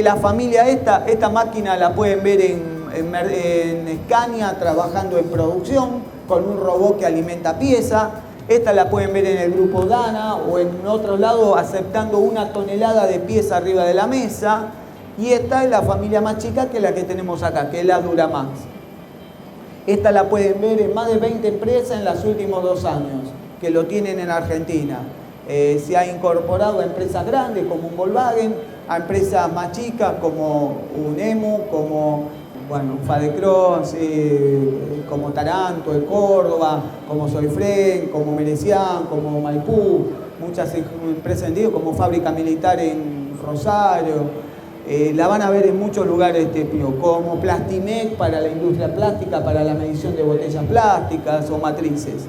la familia esta máquina la pueden ver en Scania trabajando en producción con un robot que alimenta pieza. Esta la pueden ver en el grupo Dana o en otro lado aceptando 1 tonelada de pieza arriba de la mesa. Y esta es la familia más chica que la que tenemos acá, que es la Duramax. Esta la pueden ver en más de 20 empresas en los últimos 2 años, que lo tienen en Argentina. Se ha incorporado a empresas grandes como un Volkswagen, a empresas más chicas como un EMU, como un Fadecross, como Taranto, de Córdoba, como Soyfren, como Merecián, como Maipú, muchas empresas como Fábrica Militar en Rosario. La van a ver en muchos lugares, como Plastimec para la industria plástica, para la medición de botellas plásticas o matrices.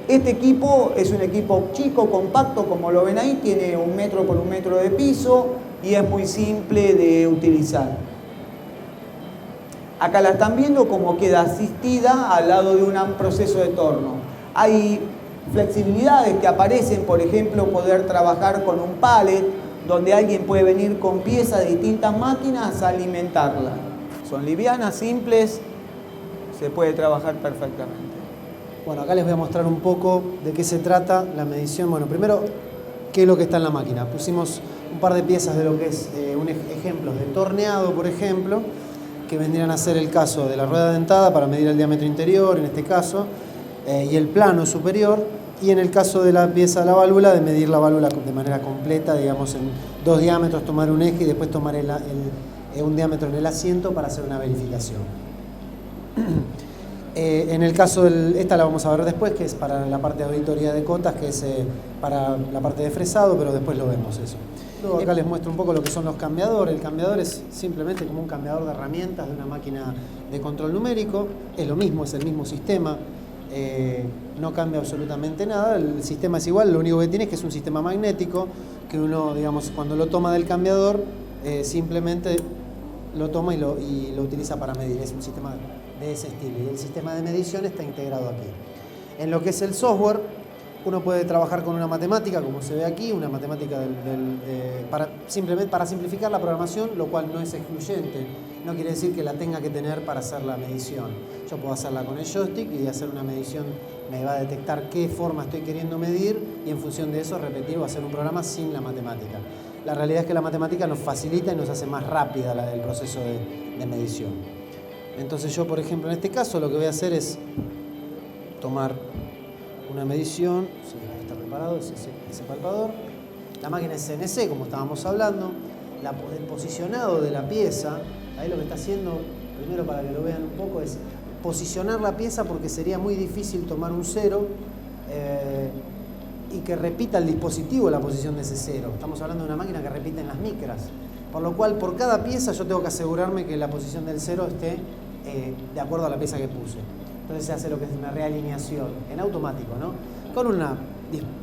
Este equipo es un equipo chico, compacto, como lo ven ahí, tiene 1 metro por 1 metro de piso y es muy simple de utilizar. Acá la están viendo como queda asistida al lado de un proceso de torno. Hay flexibilidades que aparecen, por ejemplo, poder trabajar con un pallet, donde alguien puede venir con piezas de distintas máquinas a alimentarla. Son livianas, simples, se puede trabajar perfectamente. Bueno, acá les voy a mostrar un poco de qué se trata la medición. Bueno, primero, qué es lo que está en la máquina. Pusimos un par de piezas de lo que es ejemplos de torneado, por ejemplo, que vendrían a ser el caso de la rueda dentada para medir el diámetro interior, en este caso, y el plano superior, y en el caso de la pieza de la válvula, de medir la válvula de manera completa, digamos en 2 diámetros, tomar un eje y después tomar un diámetro en el asiento para hacer una verificación. En el caso esta la vamos a ver después, que es para la parte de auditoría de cotas, que es para la parte de fresado, pero después lo vemos eso. Luego acá les muestro un poco lo que son los cambiadores. El cambiador es simplemente como un cambiador de herramientas de una máquina de control numérico. Es lo mismo, es el mismo sistema. No cambia absolutamente nada, el sistema es igual, lo único que tiene es que es un sistema magnético que uno, digamos, cuando lo toma del cambiador, simplemente lo toma y lo utiliza para medir. Es un sistema de ese estilo y el sistema de medición está integrado aquí. En lo que es el software, uno puede trabajar con una matemática, como se ve aquí, una matemática simplemente para simplificar la programación, lo cual no es excluyente. No quiere decir que la tenga que tener para hacer la medición. Yo puedo hacerla con el joystick y hacer una medición, me va a detectar qué forma estoy queriendo medir y en función de eso repetir o hacer un programa sin la matemática. La realidad es que la matemática nos facilita y nos hace más rápida el proceso de medición. Entonces yo, por ejemplo, en este caso lo que voy a hacer es tomar una medición, sí, está preparado ese palpador. La máquina es CNC, como estábamos hablando. El posicionado de la pieza, ahí lo que está haciendo, primero para que lo vean un poco, es posicionar la pieza porque sería muy difícil tomar un 0 y que repita el dispositivo la posición de ese 0. Estamos hablando de una máquina que repite en las micras, por lo cual por cada pieza yo tengo que asegurarme que la posición del 0 esté de acuerdo a la pieza que puse. Entonces se hace lo que es una realineación en automático, ¿no? Con una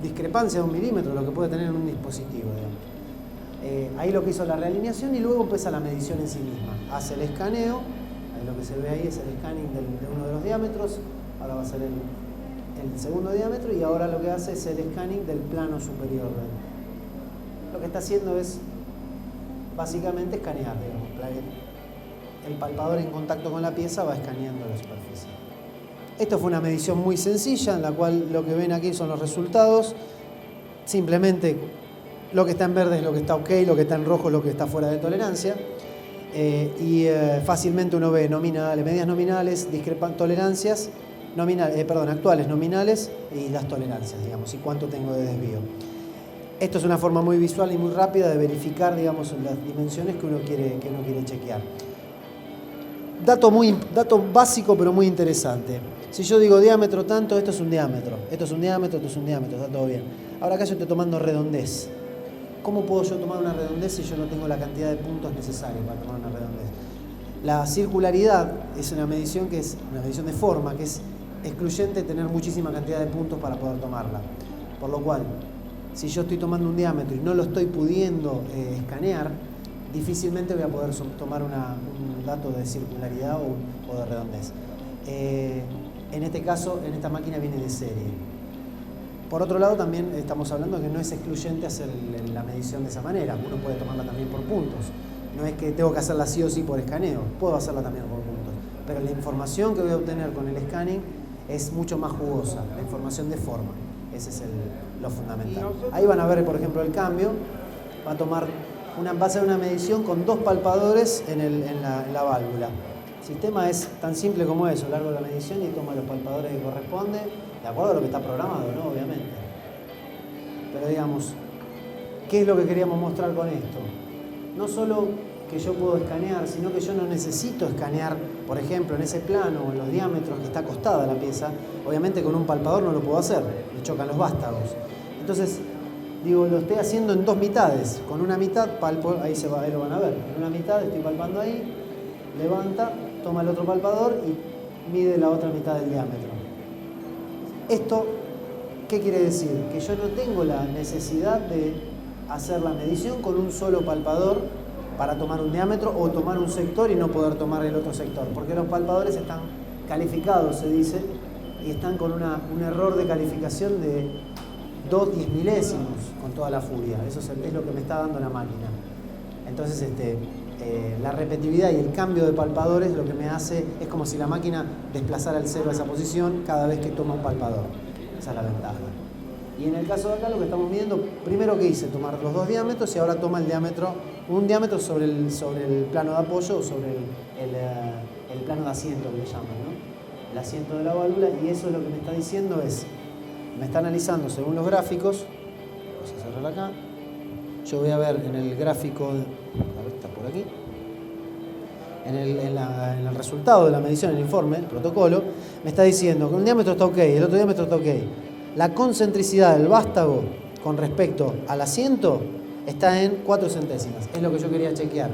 discrepancia de 1 milímetro, lo que puede tener en un dispositivo, digamos. Ahí lo que hizo la realineación y luego empieza la medición en sí misma. Hace el escaneo, ahí lo que se ve ahí es el scanning de uno de los diámetros, ahora va a ser el segundo diámetro y ahora lo que hace es el scanning del plano superior. Lo que está haciendo es básicamente escanear, digamos. El palpador en contacto con la pieza va escaneando la superficie. Esto fue una medición muy sencilla en la cual lo que ven aquí son los resultados. Simplemente lo que está en verde es lo que está ok, lo que está en rojo es lo que está fuera de tolerancia. Fácilmente uno ve nominales, medias nominales, tolerancias, actuales nominales y las tolerancias, digamos, y cuánto tengo de desvío. Esto es una forma muy visual y muy rápida de verificar, digamos, las dimensiones que uno quiere chequear. Dato básico pero muy interesante. Si yo digo diámetro tanto, esto es un diámetro, esto es un diámetro, esto es un diámetro, está todo bien. Ahora acá yo estoy tomando redondez. ¿Cómo puedo yo tomar una redondez si yo no tengo la cantidad de puntos necesarios para tomar una redondez? La circularidad es una medición que es una medición de forma, que es excluyente tener muchísima cantidad de puntos para poder tomarla. Por lo cual, si yo estoy tomando un diámetro y no lo estoy pudiendo escanear, difícilmente voy a poder tomar un dato de circularidad o de redondez. En este caso, en esta máquina viene de serie. Por otro lado, también estamos hablando de que no es excluyente hacer la medición de esa manera. Uno puede tomarla también por puntos. No es que tengo que hacerla sí o sí por escaneo, puedo hacerla también por puntos. Pero la información que voy a obtener con el scanning es mucho más jugosa, la información de forma. Ese es lo fundamental. Ahí van a ver, por ejemplo, el cambio. Va a hacer una medición con 2 palpadores en la válvula. El sistema es tan simple como eso, largo la medición y toma los palpadores que corresponde, de acuerdo a lo que está programado, ¿no? Obviamente. Pero digamos, ¿qué es lo que queríamos mostrar con esto? No solo que yo puedo escanear, sino que yo no necesito escanear, por ejemplo, en ese plano o en los diámetros que está acostada la pieza. Obviamente con un palpador no lo puedo hacer, me chocan los vástagos. Entonces, digo, lo estoy haciendo en 2 mitades. Con una mitad palpo, ahí lo van a ver. En una mitad estoy palpando ahí, levanta, toma el otro palpador y mide la otra mitad del diámetro. Esto, ¿qué quiere decir? Que yo no tengo la necesidad de hacer la medición con un solo palpador para tomar un diámetro o tomar un sector y no poder tomar el otro sector, porque los palpadores están calificados, se dice, y están con un error de calificación de 2 diezmilésimos con toda la furia. Eso es lo que me está dando la máquina. Entonces la repetitividad y el cambio de palpadores lo que me hace es como si la máquina desplazara el cero a esa posición cada vez que toma un palpador. Esa es la ventaja. Y en el caso de acá lo que estamos midiendo, primero que hice, tomar los 2 diámetros y ahora toma un diámetro sobre el plano de apoyo o sobre el plano de asiento que le llaman, ¿no? El asiento de la válvula, y eso es lo que me está diciendo me está analizando según los gráficos. Vamos a cerrar acá. Yo voy a ver en el gráfico, a ver, está por aquí, en el resultado de la medición, el informe, el protocolo, me está diciendo que un diámetro está ok, el otro diámetro está ok. La concentricidad del vástago con respecto al asiento está en 4 centésimas. Es lo que yo quería chequear.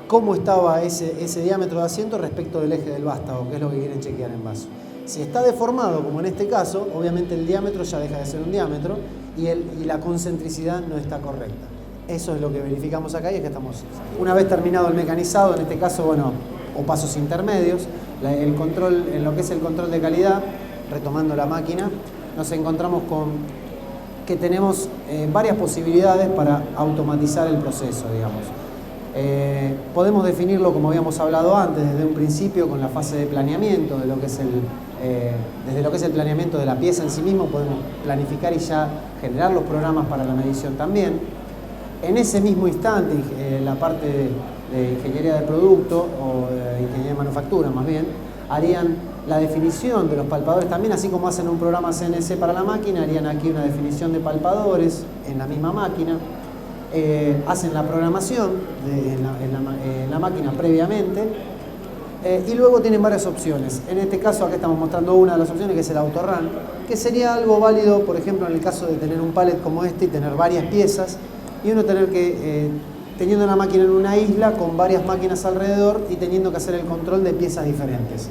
¿Cómo estaba ese diámetro de asiento respecto del eje del vástago? Que es lo que quieren chequear en vaso. Si está deformado, como en este caso, obviamente el diámetro ya deja de ser un diámetro y la concentricidad no está correcta. Eso es lo que verificamos acá y es que estamos, una vez terminado el mecanizado, en este caso, bueno, o pasos intermedios, el control, en lo que es el control de calidad, retomando la máquina, nos encontramos con que tenemos varias posibilidades para automatizar el proceso, digamos. Podemos definirlo, como habíamos hablado antes, desde un principio con la fase de planeamiento, de lo que es desde lo que es el planeamiento de la pieza en sí mismo, podemos planificar y ya generar los programas para la medición también. En ese mismo instante, la parte de ingeniería de producto o de ingeniería de manufactura más bien, harían la definición de los palpadores también, así como hacen un programa CNC para la máquina, harían aquí una definición de palpadores en la misma máquina, hacen la programación en la máquina previamente, y luego tienen varias opciones. En este caso acá estamos mostrando una de las opciones, que es el autorun, que sería algo válido, por ejemplo, en el caso de tener un pallet como este y tener varias piezas, y uno tener que, teniendo una máquina en una isla con varias máquinas alrededor y teniendo que hacer el control de piezas diferentes.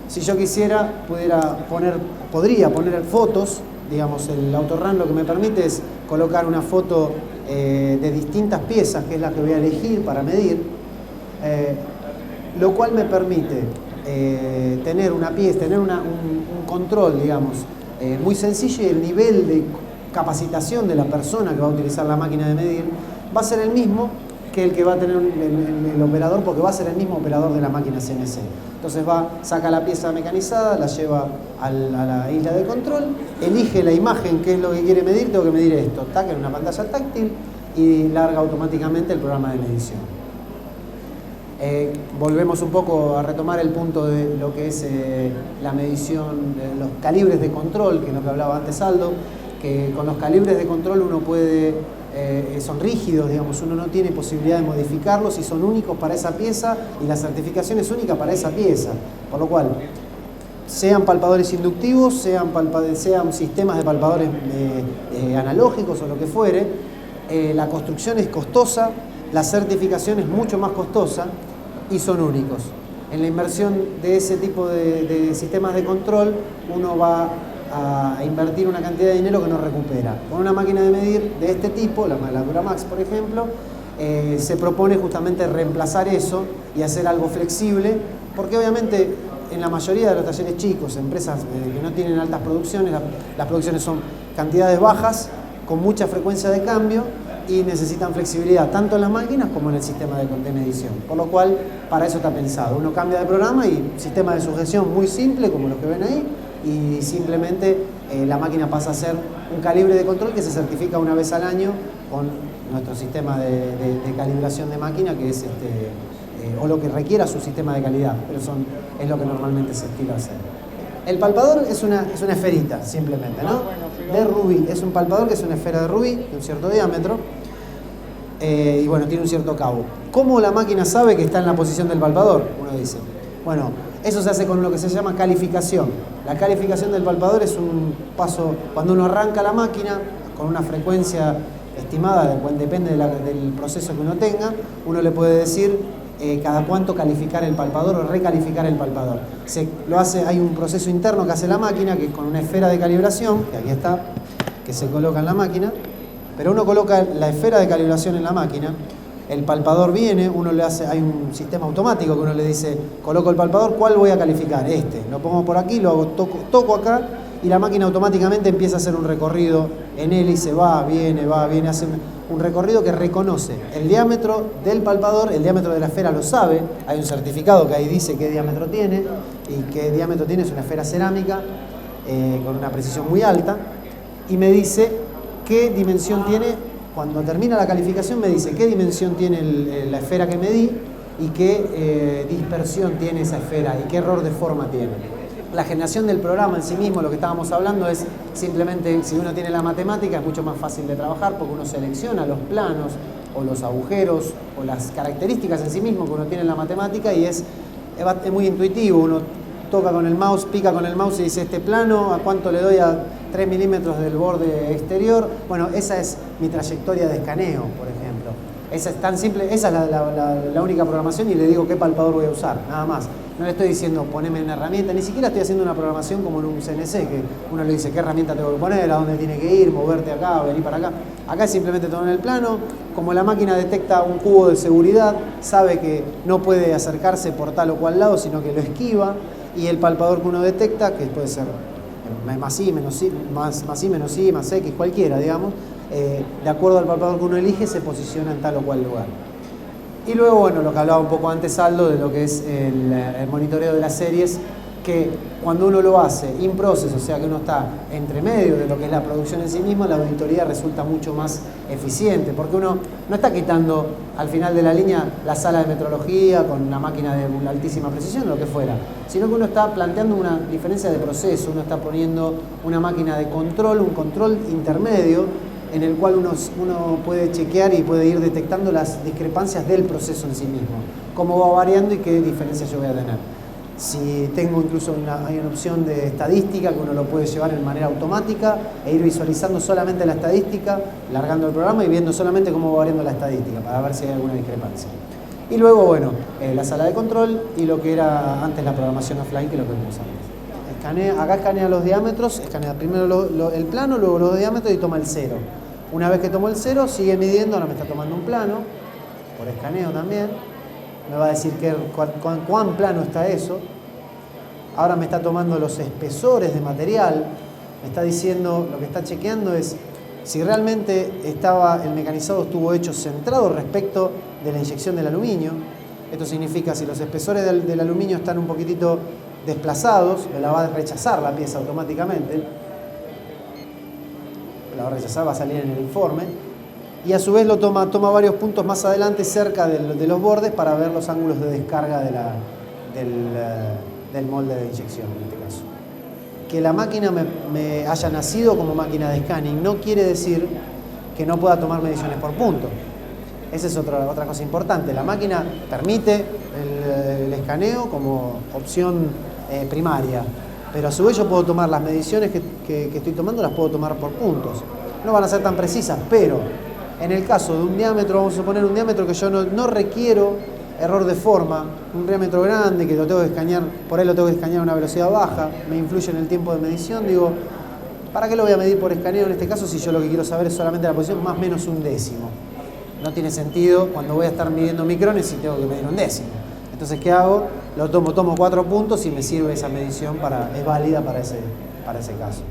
Si yo quisiera, podría poner fotos, digamos, el autorun lo que me permite es colocar una foto de distintas piezas, que es la que voy a elegir para medir, lo cual me permite tener una pieza, tener un control, digamos, muy sencillo, y el nivel de capacitación de la persona que va a utilizar la máquina de medir va a ser el mismo que el que va a tener el operador, porque va a ser el mismo operador de la máquina CNC. Entonces saca la pieza mecanizada, la lleva a la isla de control, elige la imagen, qué es lo que quiere medir, tengo que medir esto, taca en una pantalla táctil y larga automáticamente el programa de medición. Volvemos un poco a retomar el punto de lo que es la medición de los calibres de control, que es lo que hablaba antes Aldo, que con los calibres de control uno puede, son rígidos, digamos, uno no tiene posibilidad de modificarlos y son únicos para esa pieza y la certificación es única para esa pieza, por lo cual, sean palpadores inductivos, sean sistemas de palpadores analógicos o lo que fuere, la construcción es costosa, la certificación es mucho más costosa y son únicos. En la inversión de ese tipo de sistemas de control, uno va a invertir una cantidad de dinero que no recupera. Con una máquina de medir de este tipo, la Duramax por ejemplo, se propone justamente reemplazar eso y hacer algo flexible, porque obviamente en la mayoría de los talleres chicos, empresas que no tienen altas producciones, las producciones son cantidades bajas, con mucha frecuencia de cambio, y necesitan flexibilidad tanto en las máquinas como en el sistema de medición. Por lo cual, para eso está pensado. Uno cambia de programa y sistema de sujeción muy simple, como los que ven ahí, y simplemente la máquina pasa a ser un calibre de control que se certifica una vez al año con nuestro sistema de calibración de máquina, que es o lo que requiera su sistema de calidad, pero es lo que normalmente se estila hacer. El palpador es una esferita, simplemente, ¿no? De rubí. Es un palpador que es una esfera de rubí, de un cierto diámetro, y bueno, tiene un cierto cabo. ¿Cómo la máquina sabe que está en la posición del palpador? Uno dice. Bueno, eso se hace con lo que se llama calificación. La calificación del palpador es un paso, cuando uno arranca la máquina, con una frecuencia estimada, depende del proceso que uno tenga, uno le puede decir cada cuánto calificar el palpador o recalificar el palpador. Hay un proceso interno que hace la máquina, que es con una esfera de calibración, que aquí está, que se coloca en la máquina, pero uno coloca la esfera de calibración en la máquina, el palpador viene, hay un sistema automático que uno le dice, coloco el palpador, ¿cuál voy a calificar? Lo pongo por aquí, lo hago, toco acá, y la máquina automáticamente empieza a hacer un recorrido en hélice, viene, hace un recorrido que reconoce el diámetro del palpador, el diámetro de la esfera lo sabe, hay un certificado que ahí dice qué diámetro tiene, y qué diámetro tiene, es una esfera cerámica con una precisión muy alta, y me dice qué dimensión tiene. Cuando termina la calificación me dice qué dimensión tiene la esfera que medí y qué dispersión tiene esa esfera y qué error de forma tiene. La generación del programa en sí mismo, lo que estábamos hablando, es simplemente, si uno tiene la matemática, es mucho más fácil de trabajar porque uno selecciona los planos o los agujeros o las características en sí mismo que uno tiene en la matemática y es muy intuitivo. Uno toca con el mouse, pica con el mouse y dice este plano, ¿a cuánto le doy? A 3 milímetros del borde exterior. Bueno, esa es mi trayectoria de escaneo, por ejemplo. Esa es tan simple, esa es la única programación y le digo qué palpador voy a usar, nada más. No le estoy diciendo poneme una herramienta, ni siquiera estoy haciendo una programación como en un CNC, que uno le dice qué herramienta tengo que poner, a dónde tiene que ir, moverte acá, venir para acá. Acá es simplemente tomar el plano, como la máquina detecta un cubo de seguridad, sabe que no puede acercarse por tal o cual lado, sino que lo esquiva, y el palpador que uno detecta, que puede ser más I, menos I, más I, menos I, más X, cualquiera, digamos, de acuerdo al palpador que uno elige, se posiciona en tal o cual lugar. Y luego, bueno, lo que hablaba un poco antes Aldo, de lo que es el monitoreo de las series, que cuando uno lo hace in process, o sea que uno está entre medio de lo que es la producción en sí misma, la auditoría resulta mucho más eficiente, porque uno no está quitando al final de la línea la sala de metrología con una máquina de una altísima precisión, lo que fuera, sino que uno está planteando una diferencia de proceso, uno está poniendo una máquina de control, un control intermedio, en el cual uno puede chequear y puede ir detectando las discrepancias del proceso en sí mismo, cómo va variando y qué diferencias yo voy a tener. Si tengo incluso hay una opción de estadística que uno lo puede llevar de manera automática e ir visualizando solamente la estadística, largando el programa y viendo solamente cómo va variando la estadística para ver si hay alguna discrepancia. Y luego, bueno, la sala de control y lo que era antes la programación offline, que es lo que vimos antes. Acá escanea los diámetros, escanea primero el plano, luego los diámetros y toma el cero. Una vez que tomó el cero, sigue midiendo, ahora me está tomando un plano, por escaneo también. Me va a decir cuán plano está eso. Ahora me está tomando los espesores de material. Me está diciendo, lo que está chequeando es si realmente el mecanizado estuvo hecho centrado respecto de la inyección del aluminio. Esto significa si los espesores del aluminio están un poquitito desplazados, me la va a rechazar la pieza automáticamente. La va a rechazar, va a salir en el informe. Y a su vez lo toma varios puntos más adelante cerca de los bordes para ver los ángulos de descarga del molde de inyección en este caso. Que la máquina me haya nacido como máquina de scanning no quiere decir que no pueda tomar mediciones por punto. Esa es otra cosa importante. La máquina permite el escaneo como opción primaria, pero a su vez yo puedo tomar las mediciones que estoy tomando, las puedo tomar por puntos. No van a ser tan precisas, pero en el caso de un diámetro, vamos a suponer un diámetro que yo no requiero error de forma, un diámetro grande que lo tengo que escanear, por ahí lo tengo que escanear a una velocidad baja, me influye en el tiempo de medición, digo, ¿para qué lo voy a medir por escaneo en este caso si yo lo que quiero saber es solamente la posición más o menos un décimo? No tiene sentido cuando voy a estar midiendo micrones si tengo que medir un décimo. Entonces, ¿qué hago? Lo tomo 4 puntos y me sirve esa medición es válida para ese caso.